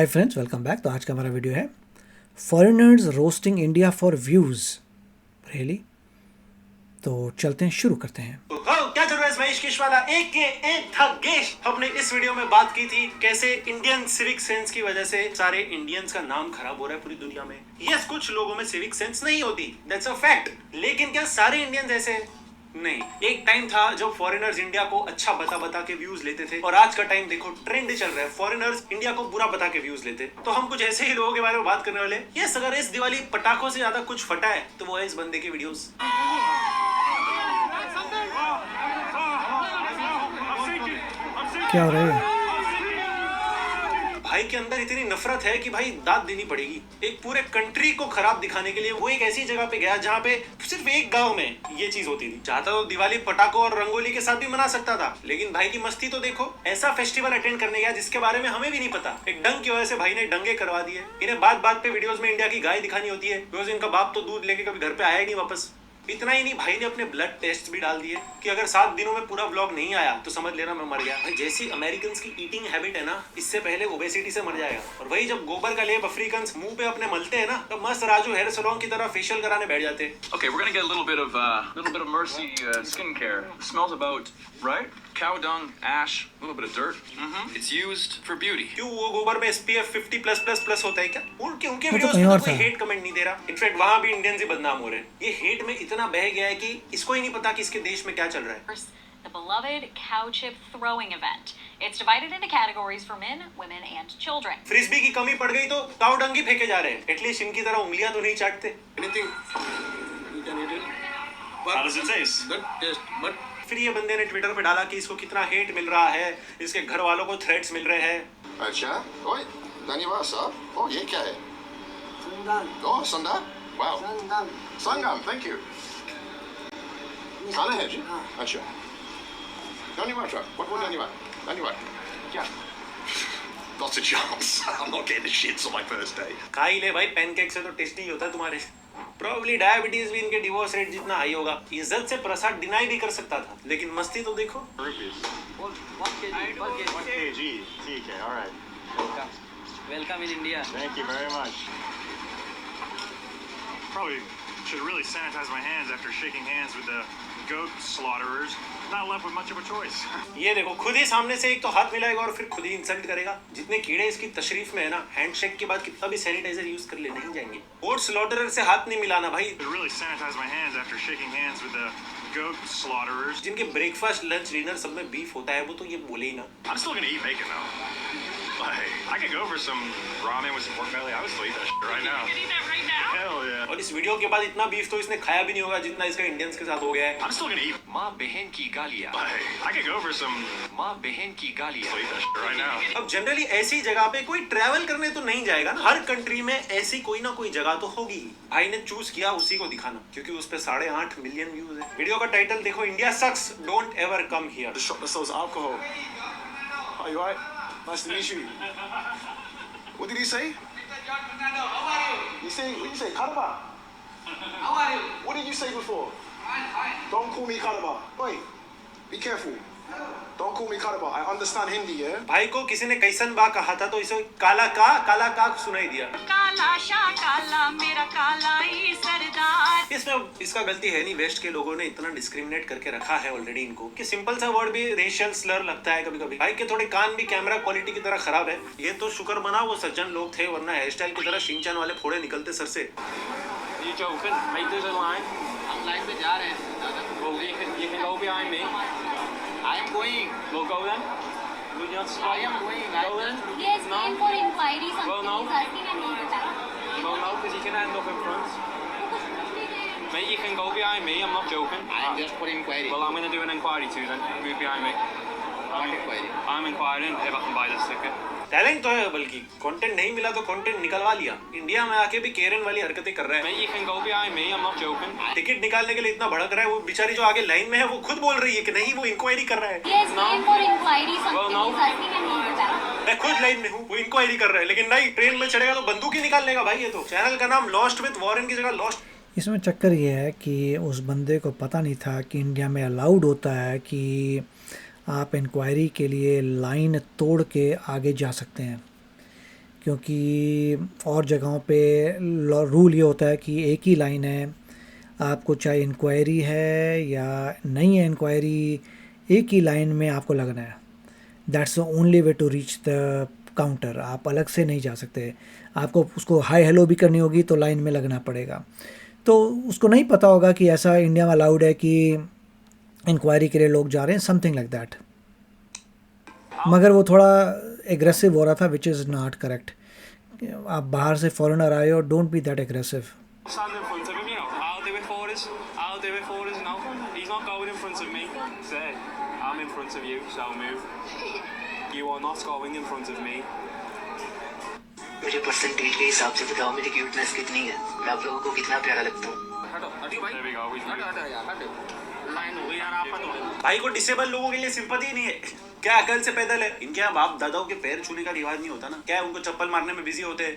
Hi friends, welcome back. तो आज का हमारा वीडियो है foreigners roasting India for views. Really? तो चलते हैं, शुरू करते हैं। क्या चल रहा है महेश किशवाला एक के एक धगेश। हमने इस वीडियो में बात की थी कैसे इंडियन सिविक सेंस की वजह से सारे इंडियंस का नाम खराब हो रहा है पूरी दुनिया में। यस, कुछ लोगों में सिविक सेंस नहीं होती, दैट्स अ फैक्ट। लेकिन क्या सारे इंडियंस ऐसे नहीं? एक टाइम था जब फॉरेनर्स इंडिया को अच्छा बता बता के व्यूज लेते थे, और आज का टाइम देखो, ट्रेंड चल रहा है फॉरेनर्स इंडिया को बुरा बता के व्यूज लेते। तो हम कुछ ऐसे ही लोगों के बारे में बात करने वाले। यस, अगर इस दिवाली पटाखों से ज्यादा कुछ फटा है तो वो है इस बंदे के वीडियोस। क्या हो रहा है? भाई के अंदर इतनी नफरत है कि भाई दाद देनी पड़ेगी। एक पूरे कंट्री को खराब दिखाने के लिए वो एक ऐसी जगह पे गया जहाँ पे सिर्फ एक गांव में ये चीज होती थी। चाहता तो दिवाली पटाखों और रंगोली के साथ भी मना सकता था, लेकिन भाई की मस्ती तो देखो। ऐसा फेस्टिवल अटेंड करने गया जिसके बारे में हमें भी नहीं पता। एक डंग की वजह से भाई ने दंगे करवा दिए। इन्हें बात बात पे वीडियोस में इंडिया की गाय दिखानी होती है, बिकॉज इनका बाप तो दूध लेके कभी घर पे आया ही नहीं वापस। इतना ही नहीं, भाई ने अपने ब्लड टेस्ट भी डाल दिए कि अगर 7 दिनों में पूरा व्लॉग नहीं आया तो समझ लेना मैं मर गया। भाई जैसी अमेरिकन की ईटिंग हैबिट है ना, इससे पहले ओबेसिटी से मर जाएगा। और वही जब गोबर का लेप अफ्रीकन मुंह पे अपने मलते हैं ना, तो मस्त राजू हेयर सलून की तरह फेशियल कराने बैठ जाते हैं। Okay, we're gonna get a little bit of Mercy skincare. It smells about right. Cow dung, ash, a little bit of dirt. It's used for beauty. क्यों वो गोबर में SPF 50+++ होता है क्या? उनके तो वीडियोस कहीं में और तो कोई था। हेट कमेंट नहीं दे रहा। इनफैक्ट वहां भी इंडियंस ही बदनाम हो रहे हैं। ये हेट में इतना बह गया है कि इसको ही नहीं पता कि इसके देश में क्या चल रहा है। The beloved cow chip throwing event. It's divided into categories for men, women, and children. Frisbee की कमी पड़ गई तो काऊ डंगी फेंके जा रहे हैं। एटलीस्ट इनकी तरह उंगलियां तो नहीं चाटते। Anything you can eat it. How does it taste? Good taste, but फिर ये बंदे ने ट्विटर पे डाला कि इसको कितना हेट मिल रहा है, इसके घर वालों को थ्रेट्स मिल रहे हैं। अच्छा, ओए, धन्यवाद साहब। ओ, ये क्या है? Sangam. Oh, Sangam. Wow. Sangam. Sangam, thank you. खाना है जी? हाँ। अच्छा। धन्यवाद साहब। बहुत धन्यवाद। धन्यवाद। क्या? not a chance. I'm not getting the shits on my first day. खा ही ले भाई, पैनकेक से तो टेस्टी होता है तुम्हारे। प्रॉब्ली डायबिटीज भी इनके डिवोर्स रेट जितना हाई होगा। इज्जत से प्रसाद डिनाई भी कर सकता था, लेकिन मस्ती तो देखो। ठीक है, all right. Welcome in India. Thank you very much. Probably should really sanitize my hands after shaking hands with the goat slaughterers. Not left with much of a choice. ये देखो, खुद ही सामने से एक तो हाथ मिलाएगा और फिर खुद ही इंसल्ट करेगा। जितने कीड़े इसकी तशरीफ में है ना, हैंडशेक के बाद कितना भी सैनिटाइजर यूज कर ले नहीं जाएंगे। गोट स्लॉटरर से हाथ नहीं मिलाना भाई। Should really sanitize my hands after shaking hands with the goat slaughterers. जिनके ब्रेकफास्ट लंच डिनर सब में बीफ होता है, वो तो ये बोले ही ना। I'm still gonna eat bacon though. Like, I could go for some ramen with some pork belly. I would still eat that shit right now. You can eat that right now. Hell yeah. और इस video के बाद इतना beef तो इसने खाया भी नहीं होगा जितना इसका इंडियंस के साथ हो गया है। I'm still gonna eat. माँ बहन की गालियाँ। Like, I could go for some. माँ बहन की गालियाँ। Still eat that shit right now. अब जनरली ऐसी जगह पे कोई ट्रैवल करने तो नहीं जाएगा ना। हर कंट्री में ऐसी कोई ना कोई जगह तो होगी ही। भाई ने चूज किया उसी को दिखाना, क्योंकि उस पे 8.5 मिलियन व्यूज है। वीडियो का टाइटल देखो, India sucks, don't ever come here. The shop that sells alcohol. Are you alright? Nice to meet you. What did he say? You say, what did you say? Calabar? How are you? What did you say before? Fine. Don't call me Calabar. Oi, be careful. Don't call me Calabar. I understand Hindi, yeah? भाई को किसी ने कैसन बा कहा था तो इसे काला का सुनाई दिया। काला शाह काला मेरा काला ही सरदार। इसमें इसका गलती है नहीं, वेस्ट के लोगों ने इतना डिस्क्रिमिनेट करके रखा है ऑलरेडी इनको कि सिंपल सा वर्ड भी रेशियल स्लर लगता है कभी कभी। भाई के थोड़े कान भी कैमरा क्वालिटी की तरह खराब है। ये तो शुक्र मना वो सज्जन लोग थे, वरना हेयर स्टाइल की तरह शिनचैन वाले फोड़े निकलते सर से। You joking? Mate, there's a line. हम लाइन पे जा रहे हैं दादा। Well, you can go behind me. I am going. We'll go then. Will you not I am going. I Go then. Yes, No. came for inquiry. Something Well, no. is asking and he will Well, no, because you can end up in front. Mate, you can go behind me. I'm not joking. I am just for inquiry. Well, I'm going to do an inquiry too then. Move behind me. What inquiry? I'm inquiring if I can buy this ticket. Talent तो है, बल्कि content नहीं मिला तो content निकलवा लिया। India में आके भी केरन वाली हरकतें कर रहा है। Mate, you can go behind me. I'm not joking. Ticket निकालने के लिए इतना भड़क रहा है। वो बेचारी जो आगे लाइन में है वो खुद बोल रही है कि नहीं, वो इंक्वायरी कर रहा है। Yes, came for inquiry. Something Well, no. is asking and he will मैं खुद लाइन में हूँ, वो इंक्वायरी कर रहा है। लेकिन नहीं, ट्रेन में चढ़ेगा तो बंदूक ही निकाल लेगा भाई। ये तो चैनल का नाम लॉस्ट विद वॉरेन की जगह लॉस्ट। इसमें चक्कर ये है कि उस बंदे को पता नहीं था कि इंडिया में अलाउड होता है कि आप इंक्वायरी के लिए लाइन तोड़ के आगे जा सकते हैं। क्योंकि और जगहों पे रूल ये होता है कि एक ही लाइन है, आपको चाहे इंक्वायरी है या नहीं है इंक्वायरी, एक ही लाइन में आपको लगना है। That's the only way to reach the counter. आप अलग से नहीं जा सकते, आपको उसको हाय हेलो भी करनी होगी तो लाइन में लगना पड़ेगा। तो उसको नहीं पता होगा कि ऐसा इंडिया में अलाउड है कि इंक्वायरी के लिए लोग जा रहे हैं, समथिंग लाइक दैट। मगर वो थोड़ा एग्रेसिव हो रहा था, विच इज़ नॉट करेक्ट। आप बाहर से फॉरेनर आए हो, don't be that aggressive. Stand in front of him, you know. I'll do it for us. I'll do it for us now. He's not going in front of me. Say, I'm in front of you, so move. You are not going in front of me. मुझे percentage के हिसाब से बताओ मेरी cuteness कितनी है, मैं आप लोगों को कितना प्यारा लगता हूँ। There we go. भाई को डिसेबल लोगों के लिए सिंपैथी नहीं है, क्या अकल से पैदल है। इनके यहाँ बाप दादाओं के पैर छूने का रिवाज नहीं होता ना, क्या उनको चप्पल मारने में बिजी होते हैं।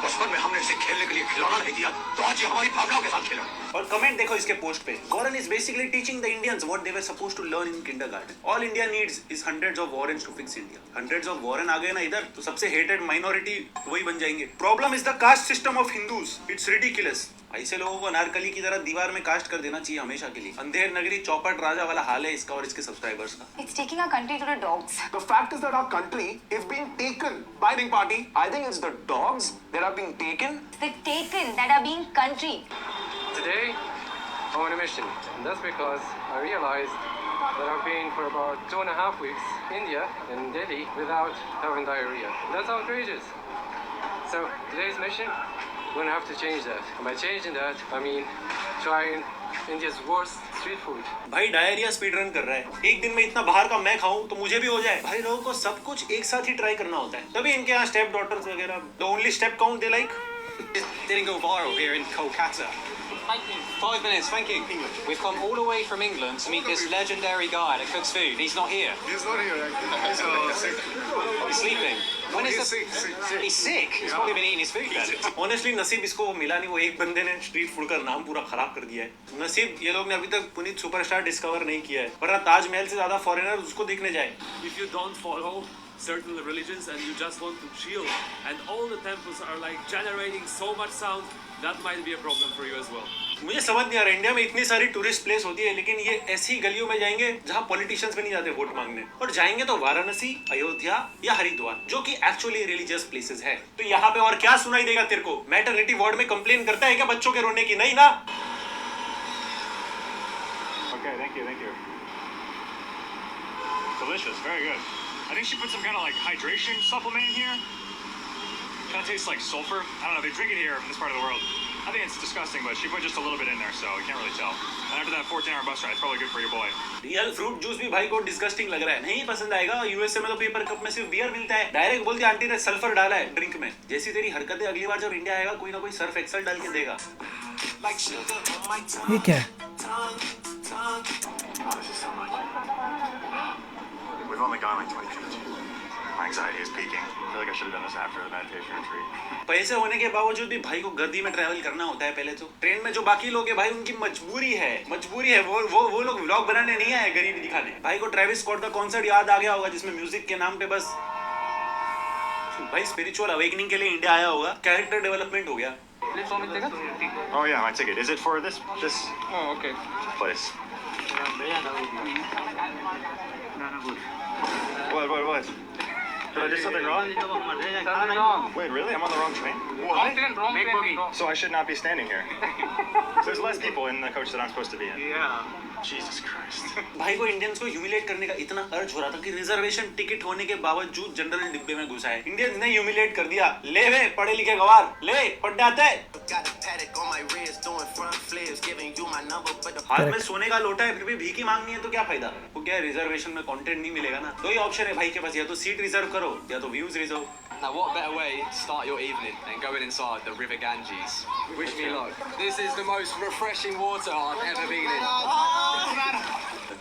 बचपन में हमने इसे खेलने के लिए खिलौना नहीं दिया, तो आज ये हमारी भावनाओं के साथ खेलो। और कमेंट देखो इसके पोस्ट पे, गॉरन is basically teaching the Indians what they were supposed to learn in kindergarten. All India needs is hundreds of Warrens to fix India. Hundreds of Warren आ गए ना इधर, तो सबसे हेटेड माइनॉरिटी वही बन जाएंगे। Problem is the caste system of Hindus, it's ridiculous. ऐसे लोगों को अनारकली की तरह दीवार में कास्ट कर देना चाहिए हमेशा के लिए। अंधेर नगरी चौपट राजा वाला हाल है इसका और इसके सब्सक्राइबर्स का। It's taking our country to the dogs. The fact is that our country is being taken by the party. I think it's the dogs that are being taken. The taken that are being country. Today, I'm on a mission, and that's because I realized that I've been for about 2.5 weeks in India, in Delhi, without having diarrhea. That's outrageous. So today's mission, we're gonna have to change that. And by changing that, I mean trying India's worst street food. भाई diarrhoea speed run कर रहा है। एक दिन में इतना बाहर का मैं खाऊं तो मुझे भी हो जाए। भाई लोगों को सब कुछ एक साथ ही ट्राई करना होता है, तभी इनके यहाँ स्टेप डॉटर्स वगैरह। The only step count they like didn't go viral here in Kolkata. 5 minutes, thank you. We've come all the way from England to meet this legendary guy that cooks food. He's not here. He's not here. He's sick. He's sleeping. When is the... He's sick. He's probably been eating his food then. Honestly नसीब इसको मिला नहीं, वो एक बंदे ने street food का नाम पूरा खराब कर दिया है। नसीब ये लोग ने अभी तक पुनीत सुपरस्टार डिस्कवर नहीं किया है, वरना ताजमहल से ज्यादा फॉरेनर उसको देखने जाए। If you don't follow certain religions and you just want to chill and all the temples are like generating so much sound, that might be a problem for you as well. मुझे समझ नहीं आ रहा, India में इतनी सारी tourist place होती है लेकिन ये ऐसी गलियों में जाएंगे जहाँ पॉलिटिशियंस भी नहीं जाते वोट मांगने, और जाएंगे तो वाराणसी, अयोध्या या हरिद्वार, जो कि एक्चुअली रिलीजियस प्लेसेस है। तो यहाँ पे और क्या सुनाई देगा तेरे को? मैटरनिटी वार्ड में कंप्लेन करता है क्या बच्चों के रोने की? नहीं ना। Okay, thank you. Delicious, very good. I think she put some kind of like hydration supplement in here. Kind of tastes like sulfur. I don't know, they drink it here in this part of the world. I think it's disgusting, but she put just a little bit in there, so you can't really tell. And after that 14-hour bus ride, it's probably good for your boy. Real fruit juice भी भाई को disgusting लग रहा है, नहीं पसंद आएगा। USA में तो पेपर कप में सिर्फ बियर मिलता है। डायरेक्ट बोलती आंटी ने सल्फर डाला है ड्रिंक में। जैसी तेरी हरकतें, अगली बार जब इंडिया आएगा कोई ना कोई सर्फ एक्सेल डाल के देगा। ये क्या है? We've only gone like 20 feet. My anxiety is peaking. I feel like I should have done this after the meditation retreat. पैसे होने के बावजूद भी भाई को गद्दी में ट्रैवल करना होता है। पहले तो ट्रेन में जो बाकी लोग हैं भाई उनकी मजबूरी है, वो लोग व्लॉग बनाने नहीं आए, गरीबी दिखाने। भाई को ट्रेविस स्कॉट का कॉन्सर्ट याद आ गया होगा जिसमें म्यूजिक के नाम पे बस भाई स्पिरिचुअल अवेकनिंग के लिए इंडिया आया होगा, कैरेक्टर डेवलपमेंट हो गया। Oh yeah, my ticket. Is it for this okay. place? What? Did I do something wrong? Something wrong. Wait, really? I'm on the wrong train? Wrong train. So I should not be standing here. There's less people in the coach that I'm supposed to be in. Yeah. Jesus Christ. भाई को Indians को humiliate करने का इतना अर्ज हो रहा था कि रिजर्वेशन टिकट होने के बावजूद जनरल डिब्बे में घुसा है। इंडियंस ने ह्यूमिलेट कर दिया। ले वे पढ़े लिखे गवार, ले पढ़ने आते हैं। हाथ में सोने का लोटा है फिर भी भीख मांगनी है तो क्या फायदा? वो क्या रिजर्वेशन में कंटेंट नहीं मिलेगा ना। दो ही ऑप्शन है भाई के पास, या तो सीट रिजर्व करो या तो views reserve. Now, what better way to start your evening than going inside the River Ganges? Wish me luck. This is the most refreshing water I've ever been in.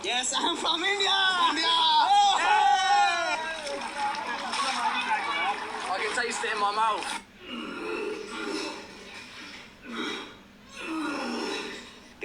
Yes, I'm from India. I can taste it in my mouth.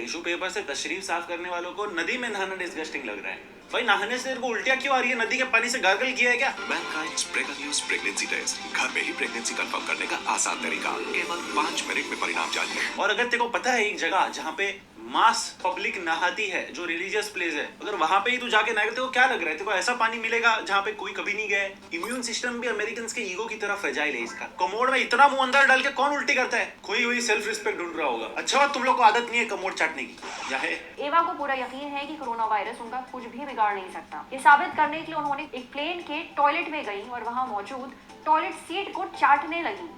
Tissue paper से तशरीफ साफ करने वालों को नदी में नहाना disgusting लग रहा है। भाई नहाने से तेरे को उल्टियाँ क्यों आ रही है? नदी के पानी से गार्गल किया है क्या? Mankind's Pregnant प्रेगनेंसी टेस्ट, घर में ही प्रेगनेंसी कंफर्म करने का आसान तरीका, केवल 5 मिनट में परिणाम जानिए। और अगर तेरे को पता है एक जगह जहाँ पे मास पब्लिक नहाती है, जो रिलीजियस प्लेस है, अगर वहां पे ही तू जाके नहाएगा, तेरे को क्या लग रहा है? तेरे को ऐसा पानी मिलेगा जहाँ पे कोई कभी नहीं गया है? इम्यून सिस्टम भी अमेरिकन के ईगो की तरह फ्रेजाइल है इसका। कमोड में इतना मुंह अंदर डाल के कौन उल्टी करता है? खोई हुई सेल्फ रिस्पेक्ट ढूंढ रहा होगा। अच्छा तुम लोग को आदत नहीं है कमोड चाटने की, या है? एवा को पूरा यकीन है कि कोरोना वायरस उनका कुछ भी बिगाड़ नहीं सकता। ये साबित करने के लिए उन्होंने एक प्लेन के टॉयलेट में गई और वहां मौजूद टॉयलेट सीट को चाटने लगी।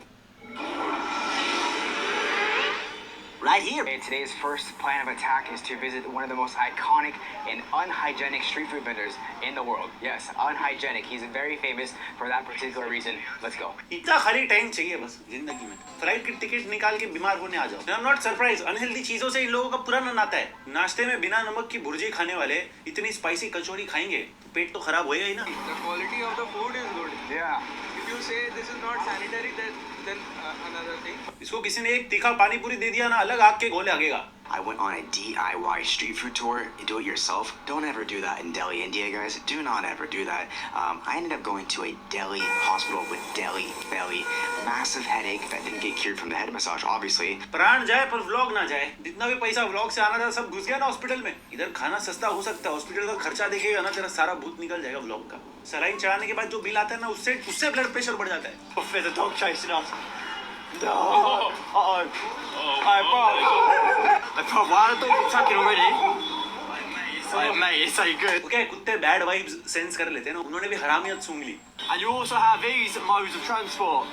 Right here. And today's first plan of attack is to visit one of the most iconic and unhygienic street food vendors in the world. Yes, unhygienic. He's very famous for that particular reason. Let's go. इतना खाली time चाहिए बस जिंदगी में, flight की ticket निकाल के बीमार होने आ जाओ। I'm not surprised, अनहेल्दी चीजों से इन लोगों का पुराना नाता है। नाश्ते में बिना नमक की भुर्जी खाने वाले इतनी स्पाइसी कचौरी खाएंगे तो पेट तो खराब होएगा ही ना। The quality of the food is good. Yeah. If you say this is not sanitary, then another thing. इसको किसी ने एक तीखा पानी पूरी दे दिया ना, अलग आग के गोले आगेगा। I went on a DIY street food tour. Do it yourself. Don't ever do that in Delhi, India, guys. Do not ever do that. I ended up going to a Delhi hospital with Delhi belly. Massive headache that didn't get cured from the head massage, obviously. प्राण जाए पर vlog ना जाए। जितना भी पैसा vlog से आना था सब घुस गया ना हॉस्पिटल में। इधर खाना सस्ता हो सकता है, हॉस्पिटल का खर्चा देखेगा ना तेरा सारा भूत निकल जाएगा व्लॉग का। सलाइन चढ़ाने के बाद जो बिल आता है ना उससे ब्लड प्रेशर बढ़ जाता है। There's a dog chasing us. No. Uh-oh. Hey, bro. Why are the dogs attacking already? Mate, it's so good. Okay, कुत्ते बैड वाइब्स सेंस कर लेते हैं ना, उन्होंने भी हरामियत सूंघ ली। And you also have these modes of transport,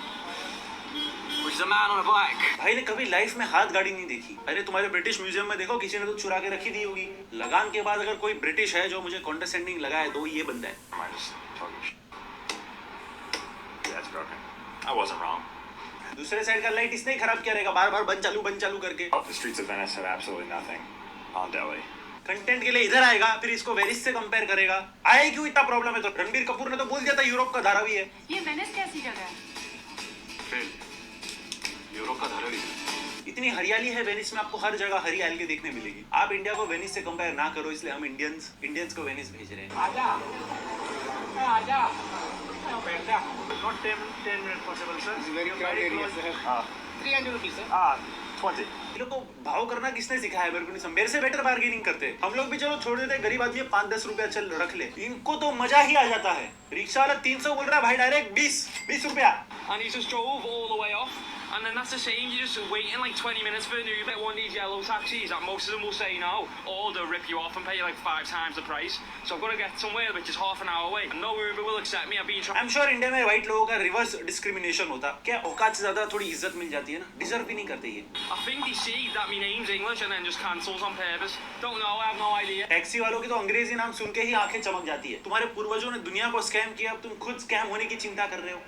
which is a man on a bike. भाई ने कभी लाइफ में हाथ गाड़ी नहीं देखी। अरे तुम्हारे ब्रिटिश म्यूजियम में देखो, किसी ने तो चुरा के रखी दी होगी। लगान के बाद अगर कोई ब्रिटिश है जो मुझे कॉन्डेसेंडिंग लगा है तो ये बंदा है। That's broken. I wasn't wrong. दूसरे साइड का लाइट इसने ही खराब किया रहेगा, बार बार बंद चालू करके। The streets of Venice have absolutely nothing on Delhi. Content के लिए इधर आएगा, फिर इसको वेनिस से कंपेयर करेगा। आए क्यों इतना प्रॉब्लम है? तो रणबीर कपूर ने तो बोल दिया था यूरोप का धारावी है। ये वेनिस कैसी जगह है? फिर यूरोप का धारावी। इतनी हरियाली है वेनिस में, आपको हर जगह हरियाली देखने मिलेगी। आप इंडिया को वेनिस से कंपेयर ना करो, इसलिए हम इंडियंस को वेनिस भेज रहे हैं। आजा। Not 10 minutes possible, sir. It's very crowded area, sir. 300 rupees, sir. 20। ये लोग को भाव करना किसने सिखाया है? मेरे को नहीं समझ। मेरे से बेटर बार्गेनिंग करते। हम लोग भी चलो छोड़ देते, गरीब आदमी 5-10 रुपया चल रख ले। इनको तो मजा ही आ जाता है। रिक्शा वाला 300 बोल रहा है भाई, डायरेक्ट 20 रुपया। And he just drove all the way off. And then that's the same, you're just waiting like 20 minutes for an Uber. One of these yellow taxis that most of them will say no, or they'll rip you off and pay you like 5 times the price. So I've got to get somewhere which is half an hour away. And no Uber will accept me. I've been trying. I'm sure India में white लोगों का reverse discrimination होता। क्या औकात से ज्यादा थोड़ी इज्जत मिल जाती है ना? डिजर्व भी नहीं करते ये। I think they see that my name's English and then just cancels on purpose. Don't know, I have no idea. Taxi वालों की तो अंग्रेजी नाम सुन के ही आंखें चमक जाती है। तुम्हारे पूर्वजों ने दुनिया को स्कैम किया, अब तुम खुद स्कैम होने की चिंता कर रहे हो।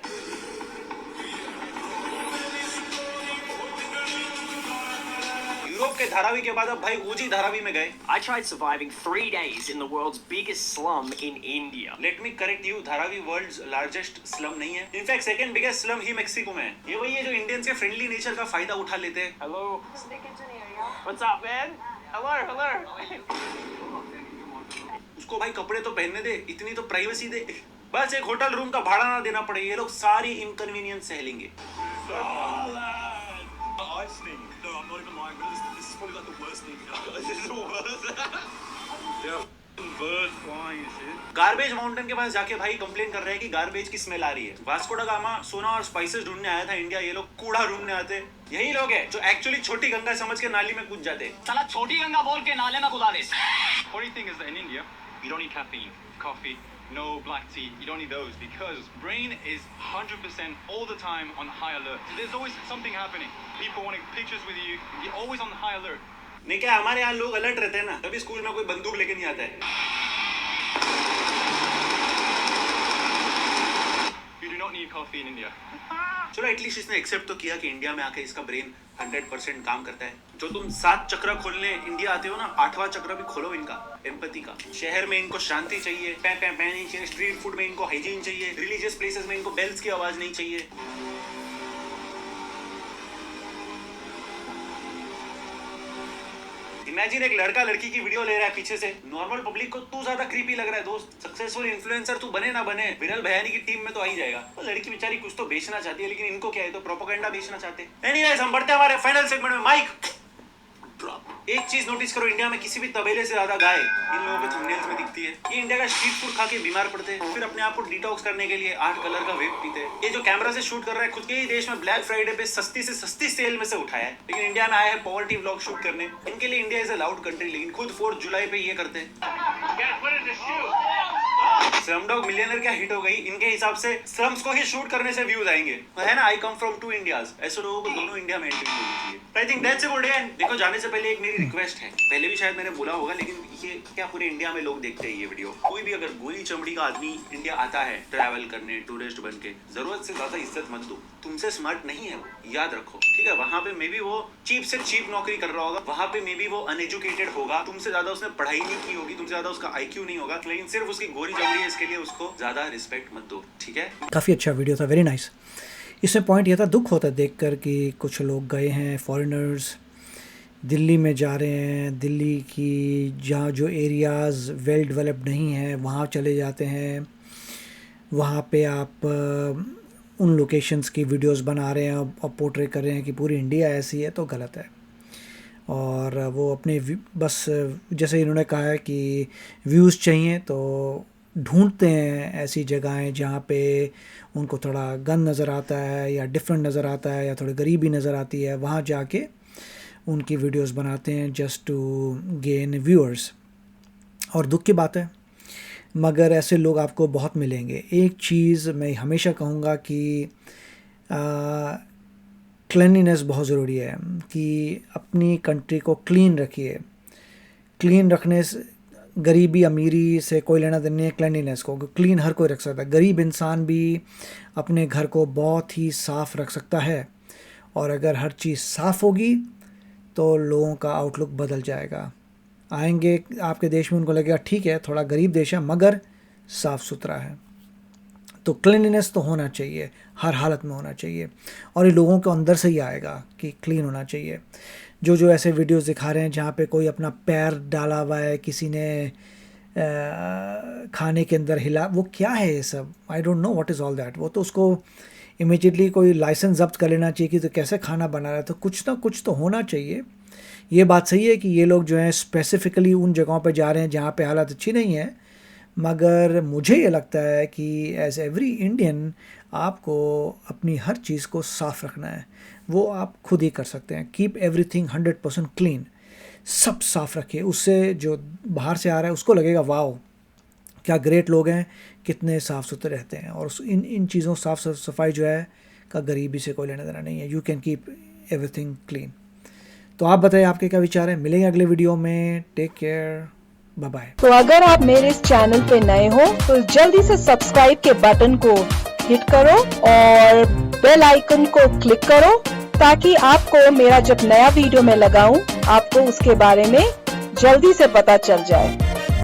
यूरोप के धारावी के बाद अब भाई ऊजी धारावी में गए। I tried surviving 3 days in the world's biggest slum in India. Let me correct you, Dharavi world's largest slum नहीं है। इनफैक्ट सेकंड बिगेस्ट स्लम ही मेक्सिको में है। ये वही है जो इंडियंस के फ्रेंडली नेचर का फायदा उठा लेते हैं। Hello. What's up, man? Hello. उसको भाई कपड़े तो पहनने दे, इतनी तो प्राइवेसी दे। बस एक होटल रूम का भाड़ा ना देना पड़े, ये लोग सारी इनकन्वीनियंस सह लेंगे। I sneeze. No, I'm not even lying. This is probably like the worst sneeze. This is the worst. There are birds flying and shit. Garbage mountain के पास जाके भाई कंप्लेन कर रहे हैं कि गार्बेज की स्मेल आ रही है। वास्को ड गामा सोना और स्पाइसेस ढूंढने आया था इंडिया, ये लोग कूड़ा ढूंढने आते। यही लोग हैं जो एक्चुअली छोटी गंगा समझ के नाली में कूद जाते। साला छोटी गंगा बोल के नाले में कूदा दे। Funny thing is that in India, you don't need caffeine, coffee, no black tea. You don't need those because brain is 100% all the time on high alert. There's always something happening. People wanting pictures with you. You're always on high alert. नहीं क्या हमारे यहाँ लोग alert रहते हैं ना, कभी school में कोई बंदूक लेके नहीं आता है। You do not need coffee in India. चलो एटलीस्ट इसने एक्सेप्ट तो किया कि इंडिया में आके इसका ब्रेन 100% काम करता है। जो तुम 7 चक्र खोलने इंडिया आते हो ना, 8वां चक्र भी खोलो इनका, एम्पैथी का। शहर में इनको शांति चाहिए, पै नहीं चाहिए। स्ट्रीट फूड में इनको हाइजीन चाहिए। रिलीजियस प्लेसेस में इनको बेल्स की आवाज नहीं चाहिए। इमेजिन एक लड़का लड़की की वीडियो ले रहा है पीछे से, नॉर्मल पब्लिक को तू ज्यादा क्रीपी लग रहा है दोस्त। सक्सेसफुल इन्फ्लुएंसर तू बने ना बने, विरल भयानी की टीम में तो आ ही जाएगा। तो लड़की बेचारी कुछ तो बेचना चाहती है, लेकिन इनको क्या है, तो प्रोपेगेंडा बेचना चाहते हैं। एनीवेज, हम बढ़ते हैं हमारे फाइनल सेगमेंट में। Mic drop. एक चीज नोटिस करो, इंडिया में किसी भी तबेले से ज्यादा गाय इन लोगों के थंबनेल्स में दिखती है। ये इंडिया का स्ट्रीट फूड खा के बीमार पड़ते हैं, फिर अपने आप को डिटॉक्स करने के लिए 8 कलर का वेप पीते हैं। ये जो कैमरा से शूट कर रहा है, खुद के ही देश में ब्लैक फ्राइडे पे सस्ती से सस्ती सेल में से उठाया है, लेकिन इंडिया में आया है पॉवर्टी व्लॉग शूट करने। इनके लिए India is a loud country, लेकिन खुद 4 जुलाई पे ये करते हैं। स्लमडॉग मिलियनेयर क्या हिट हो गई, इनके हिसाब से स्लम्स को ही शूट करने से व्यूज आएंगे, है ना। आई कम फ्रॉम 2 इंडियाज, ऐसे लोगों को दोनों इंडिया में एंट्री मिलनी चाहिए। I think that's a good day. देखो, जाने से पहले एक मेरी रिक्वेस्ट है, पहले भी शायद मैंने बोला होगा, लेकिन ये क्या पूरे इंडिया में लोग देखते हैं ये वीडियो। कोई भी अगर गोली चमड़ी का आदमी इंडिया आता है ट्रैवल करने, टूरिस्ट बन के, जरूरत से ज्यादा इज्जत मत दो। तुमसे स्मार्ट नहीं है वो, याद रखो, ठीक है। वहां पे मे बी वो चीप से चीप नौकरी कर रहा होगा, वहां पे मे बी वो अनएजुकेटेड होगा, तुमसे ज्यादा उसने पढ़ाई नहीं की होगी, तुमसे ज्यादा उसका IQ नहीं होगा, लेकिन सिर्फ उसकी गोरी चमड़ी है, इसके लिए उसको ज्यादा रिस्पेक्ट मत दो, ठीक है। काफ़ी अच्छा वीडियो था, वेरी नाइस। इसमें पॉइंट ये था, दुख होता है देखकर कि कुछ लोग गए हैं फॉरेनर्स, दिल्ली में जा रहे हैं, दिल्ली की जहाँ जो एरियाज़ वेल डेवलप्ड नहीं हैं वहाँ चले जाते हैं, वहाँ पे आप उन लोकेशंस की वीडियोस बना रहे हैं और पोर्ट्रे कर रहे हैं कि पूरी इंडिया ऐसी है, तो गलत है। और वो अपने बस जैसे इन्होंने कहा है कि व्यूज़ चाहिए तो ढूंढते हैं ऐसी जगहें जहाँ पे उनको थोड़ा गंद नज़र आता है या डिफरेंट नज़र आता है या थोड़ी गरीबी नज़र आती है, वहाँ जाके उनकी वीडियोस बनाते हैं जस्ट टू गेन व्यूअर्स। और दुख की बात है, मगर ऐसे लोग आपको बहुत मिलेंगे। एक चीज़ मैं हमेशा कहूँगा कि क्लीनलीनेस बहुत ज़रूरी है, कि अपनी कंट्री को क्लीन रखिए। क्लीन रखने से गरीबी अमीरी से कोई लेना देना नहीं है, क्लीनलीनेस को क्लीन हर कोई रख सकता है। गरीब इंसान भी अपने घर को बहुत ही साफ़ रख सकता है, और अगर हर चीज़ साफ़ होगी तो लोगों का आउटलुक बदल जाएगा। आएंगे आपके देश में, उनको लगेगा ठीक है थोड़ा गरीब देश है मगर साफ़ सुथरा है। तो क्लीनलीनेस तो होना चाहिए, हर हालत में होना चाहिए, और ये लोगों के अंदर से ही आएगा कि क्लीन होना चाहिए। जो ऐसे वीडियोस दिखा रहे हैं जहाँ पे कोई अपना पैर डाला हुआ है, किसी ने खाने के अंदर हिला, वो क्या है ये सब? I don't know what is all that. वो तो उसको इमीडिएटली कोई लाइसेंस जब्त कर लेना चाहिए कि तो कैसे खाना बना रहा है। तो कुछ ना कुछ तो होना चाहिए। ये बात सही है कि ये लोग जो हैं स्पेसिफ़िकली उन जगहों पे जा रहे हैं जहाँ पे हालत अच्छी नहीं है, मगर मुझे ये लगता है कि एज एवरी इंडियन आपको अपनी हर चीज़ को साफ़ रखना है। वो आप खुद ही कर सकते हैं। कीप एवरीथिंग 100% क्लीन, सब साफ़ रखिए। उससे जो बाहर से आ रहा है उसको लगेगा वाओ क्या ग्रेट लोग हैं, कितने साफ़ सुथरे रहते हैं। और इन चीज़ों साफ़ सफाई जो है का गरीबी से कोई लेना देना नहीं है। You can keep everything clean. तो आप बताइए आपके क्या विचार हैं। मिलेंगे अगले वीडियो में। Take care, bye bye. तो अगर आप मेरे इस चैनल पे नए हो तो जल्दी से सब्सक्राइब के बटन को हिट करो और बेल आइकन को क्लिक करो, ताकि आपको मेरा जब नया वीडियो मैं लगाऊं आपको उसके बारे में जल्दी से पता चल जाए।